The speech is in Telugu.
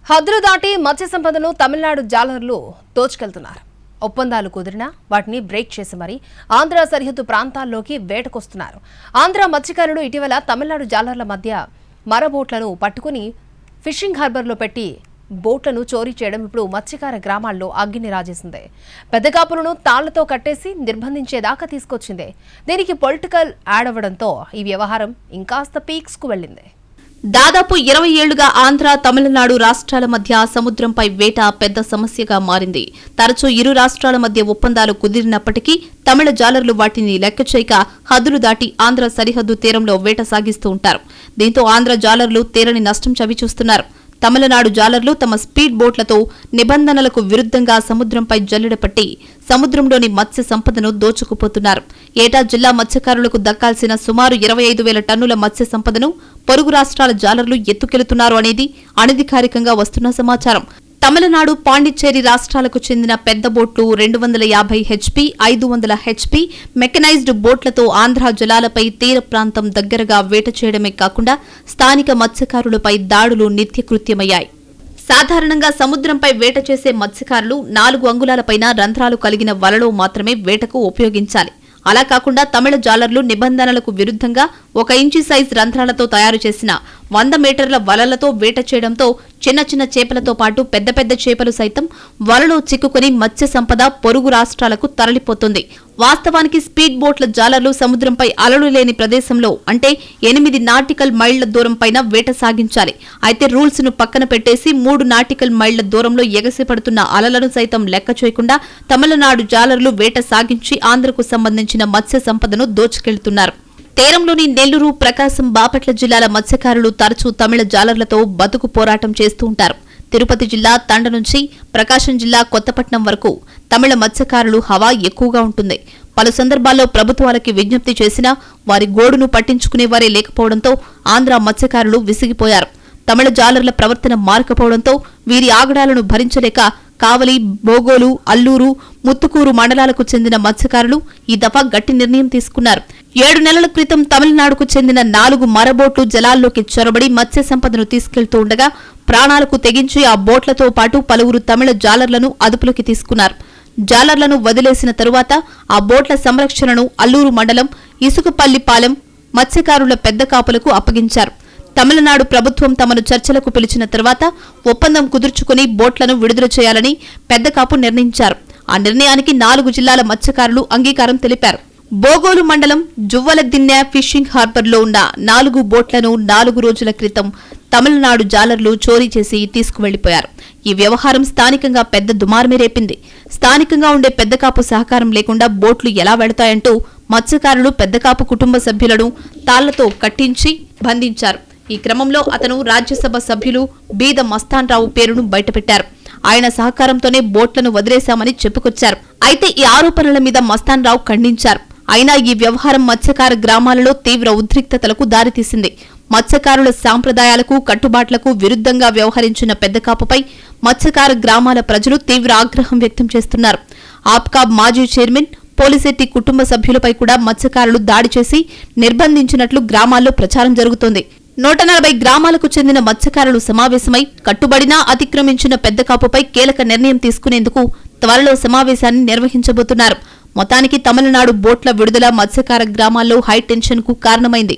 హద్దులు దాటి మత్స్య సంపదను తమిళనాడు జాలర్లు దోచుకెళ్తున్నారు. ఒప్పందాలు కుదిరినా వాటిని బ్రేక్ చేసి మరీ ఆంధ్ర సరిహద్దు ప్రాంతాల్లోకి వేటకొస్తున్నారు. ఆంధ్ర మత్స్యకారులు ఇటీవల తమిళనాడు జాలర్ల మధ్య మరబోట్లను పట్టుకుని ఫిషింగ్ హార్బర్లో పెట్టి బోట్లను చోరీ చేయడం ఇప్పుడు మత్స్యకార గ్రామాల్లో అగ్గిని రాజేసింది. పెద్ద కాపులను తాళ్లతో కట్టేసి నిర్బంధించేదాకా తీసుకొచ్చింది. దీనికి పొలిటికల్ యాడ్ అవ్వడంతో ఈ వ్యవహారం ఇంకాస్త పీక్స్ కు వెళ్లింది. దాదాపు 20 ఏళ్లుగా ఆంధ్ర, తమిళనాడు రాష్ట్రాల మధ్య సముద్రంపై వేట పెద్ద సమస్యగా మారింది. తరచూ ఇరు రాష్ట్రాల మధ్య ఒప్పందాలు కుదిరినప్పటికీ తమిళ జాలర్లు వాటిని లెక్కచేయక హద్దులు దాటి ఆంధ్ర సరిహద్దు తీరంలో వేట సాగిస్తూ ఉంటారు. దీంతో ఆంధ్ర జాలర్లు తీరని నష్టం చవిచూస్తున్నారు. తమిళనాడు జాలర్లు తమ స్పీడ్ బోట్లతో నిబంధనలకు విరుద్ధంగా సముద్రంపై జల్లెడపట్టి సముద్రంలోని మత్స్య సంపదను దోచుకుపోతున్నారు. ఏటా జిల్లా మత్స్యకారులకు దక్కాల్సిన సుమారు 25,000 టన్నుల మత్స్య సంపదను పొరుగు రాష్ట్రాల జాలర్లు ఎత్తుకెళ్తున్నారు అనేది అనధికారికంగా వస్తున్న సమాచారం. తమిళనాడు, పాండిచ్చేరి రాష్ట్రాలకు చెందిన పెద్ద బోట్లు 250 హెచ్పీ, 500 హెచ్పీ మెకనైజ్డ్ బోట్లతో ఆంధ్ర జలాలపై తీర ప్రాంతం దగ్గరగా వేట చేయడమే కాకుండా స్థానిక మత్స్యకారులపై దాడులు నిత్యకృత్యమయ్యాయి. సాధారణంగా సముద్రంపై వేట చేసే మత్స్యకారులు 4 అంగుళాలపైన రంధ్రాలు కలిగిన వలలో మాత్రమే వేటకు ఉపయోగించాలి. అలా కాకుండా తమిళ జాలర్లు నిబంధనలకు విరుద్ధంగా 1 ఇంచి సైజ్ రంధ్రాలతో తయారు చేసిన 100 మీటర్ల వలలతో వేట చేయడంతో చిన్న చిన్న చేపలతో పాటు పెద్ద పెద్ద చేపలు సైతం వలలో చిక్కుకుని మత్స్య సంపద పొరుగు రాష్ట్రాలకు తరలిపోతుంది. వాస్తవానికి స్పీడ్ బోట్ల జాలర్లు సముద్రంపై అలలు లేని ప్రదేశంలో అంటే 8 నాటికల్ మైళ్ల దూరం పైన వేట సాగించాలి. అయితే రూల్స్ ను పక్కన పెట్టేసి 3 నాటికల్ మైళ్ల దూరంలో ఎగసిపడుతున్న అలలను సైతం లెక్క చేయకుండా తమిళనాడు జాలర్లు వేట సాగించి ఆంధ్రకు సంబంధించిన మత్స్య సంపదను దోచుకెళ్తున్నారు. తీరంలోని నెల్లూరు, ప్రకాశం, బాపట్ల జిల్లాల మత్స్యకారులు తరచూ తమిళ జాలర్లతో బతుకు పోరాటం చేస్తూ ఉంటారు. తిరుపతి జిల్లా తండ నుంచి ప్రకాశం జిల్లా కొత్తపట్నం వరకు తమిళ మత్స్యకారులు హవా ఎక్కువగా ఉంటుంది. పలు సందర్భాల్లో ప్రభుత్వాలకి విజ్ఞప్తి చేసినా వారి గోడును పట్టించుకునేవారే లేకపోవడంతో ఆంధ్ర మత్స్యకారులు విసిగిపోయారు. తమిళ జాలర్ల ప్రవర్తన మారకపోవడంతో వీరి ఆగడాలను భరించలేక కావలి, బోగోలు, అల్లూరు, ముత్తుకూరు మండలాలకు చెందిన మత్స్యకారులు ఈ దఫా గట్టి నిర్ణయం తీసుకున్నారు. 7 నెలల క్రితం తమిళనాడుకు చెందిన 4 మరబోట్లు జలాల్లోకి చొరబడి మత్స్య సంపదను తీసుకెళ్తూ ఉండగా ప్రాణాలకు తెగించి ఆ బోట్లతో పాటు పలువురు తమిళ జాలర్లను అదుపులోకి తీసుకున్నారు. జాలర్లను వదిలేసిన తరువాత ఆ బోట్ల సంరక్షణను అల్లూరు మండలం ఇసుకపల్లిపాలెం మత్స్యకారుల పెద్ద కాపులకు అప్పగించారు. తమిళనాడు ప్రభుత్వం తమను చర్చలకు పిలిచిన తర్వాత ఒప్పందం కుదుర్చుకుని బోట్లను విడుదల చేయాలని పెద్ద కాపు నిర్ణయించారు. ఆ నిర్ణయానికి 4 జిల్లాల మత్స్యకారులు అంగీకారం తెలిపారు. బోగోలు మండలం జువ్వలదిన్నె ఫిషింగ్ హార్బర్లో ఉన్న 4 బోట్లను 4 రోజుల క్రితం తమిళనాడు జాలర్లు చోరీ చేసి తీసుకువెళ్లిపోయారు. ఈ వ్యవహారం స్థానికంగా పెద్ద దుమారమే రేపింది. స్థానికంగా ఉండే పెద్దకాపు సహకారం లేకుండా బోట్లు ఎలా వెళతాయంటూ మత్స్యకారులు పెద్దకాపు కుటుంబ సభ్యులను తాళ్లతో కట్టించి బంధించారు. ఈ క్రమంలో అతను రాజ్యసభ సభ్యులు బీద మస్తాన్రావు పేరును బయటపెట్టారు. ఆయన సహకారంతోనే బోట్లను వదిలేశామని చెప్పుకొచ్చారు. అయితే ఈ ఆరోపణల మీద మస్తాన్రావు ఖండించారు. అయినా ఈ వ్యవహారం మత్స్యకార గ్రామాలలో తీవ్ర ఉద్రిక్తతలకు దారితీసింది. మత్స్యకారుల సాంప్రదాయాలకు, కట్టుబాట్లకు విరుద్ధంగా వ్యవహరించిన పెద్దకాపుపై మత్స్యకార గ్రామాల ప్రజలు తీవ్ర ఆగ్రహం వ్యక్తం చేస్తున్నారు. ఆప్కాబ్ మాజీ చైర్మన్ పోలిశెట్టి కుటుంబ సభ్యులపై కూడా మత్స్యకారులు దాడి చేసి నిర్బంధించినట్లు గ్రామాల్లో ప్రచారం జరుగుతోంది. 140 గ్రామాలకు చెందిన మత్స్యకారులు సమావేశమై కట్టుబడినా అతిక్రమించిన పెద్దకాపుపై కీలక నిర్ణయం తీసుకునేందుకు త్వరలో సమావేశాన్ని నిర్వహించబోతున్నారు. మొత్తానికి తమిళనాడు బోట్ల విడుదల మత్స్యకార గ్రామాల్లో హై టెన్షన్ కు కారణమైంది.